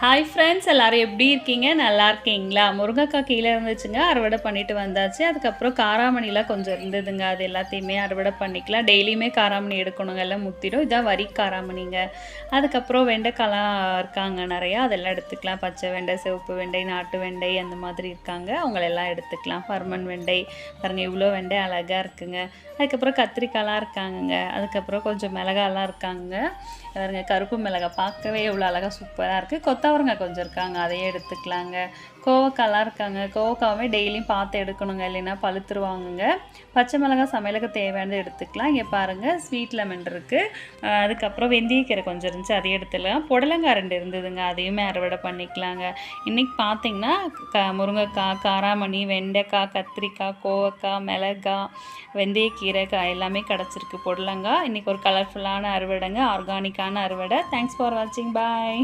Hi friends, எல்லாரும் எப்படி இருக்கீங்க? நல்லா இருக்கீங்களா? முருங்கைக்காய் கீழே இருந்துச்சுங்க, அறுவடை பண்ணிட்டு வந்தாச்சு. அதுக்கப்புறம் காராமணிலாம் கொஞ்சம் இருந்ததுங்க, அது எல்லாத்தையுமே அறுவடை பண்ணிக்கலாம். டெய்லியுமே காராமணி எடுக்கணுங்க, எல்லாம் முத்திடும். இதான் வரி காராமணிங்க. அதுக்கப்புறம் வெண்டைக்காலாம் இருக்காங்க நிறையா, அதெல்லாம் எடுத்துக்கலாம். பச்சை வெண்டை, சிவப்பு வெண்டை, நாட்டு வெண்டை அந்த மாதிரி இருக்காங்க, அவங்களெல்லாம் எடுத்துக்கலாம். பர்மன் வெண்டை பாருங்க, இவ்வளோ வெண்டை அழகாக இருக்குங்க. அதுக்கப்புறம் கத்திரிக்காய்லாம் இருக்காங்கங்க. அதுக்கப்புறம் கொஞ்சம் மிளகாலாம் இருக்காங்க பாருங்க, கருப்பு மிளகாய் பார்க்கவே எவ்வளோ அழகாக சூப்பராக இருக்குது. கொத்தவரங்காய் கொஞ்சம் இருக்காங்க, அதையே எடுத்துக்கலாங்க. கோவக்காய்லாம் இருக்காங்க, கோவக்காவே டெய்லியும் பார்த்து எடுக்கணுங்க, இல்லைன்னா பழுத்துருவாங்கங்க. பச்சை மிளகாய் சமையலுக்கு தேவையானது எடுத்துக்கலாம். இங்கே பாருங்கள், ஸ்வீட் லெமன் இருக்குது. அதுக்கப்புறம் வெந்தயக்கீரை கொஞ்சம் இருந்துச்சு, அதையும் எடுத்துக்கலாம். புடலங்காய் 2 இருந்ததுங்க, அதையுமே அறுவடை பண்ணிக்கலாங்க. இன்றைக்கி பார்த்திங்கன்னா முருங்கைக்காய், காராமணி, வெண்டைக்காய், கத்திரிக்காய், கோவக்காய், மிளகாய், வெந்தயக்கீரை எல்லாமே கிடச்சிருக்கு. புடலங்காய் இன்றைக்கி ஒரு கலர்ஃபுல்லான அறுவடைங்க, ஆர்கானிக்கான அறுவடை. தேங்க்ஸ் ஃபார் வாட்சிங். பாய்.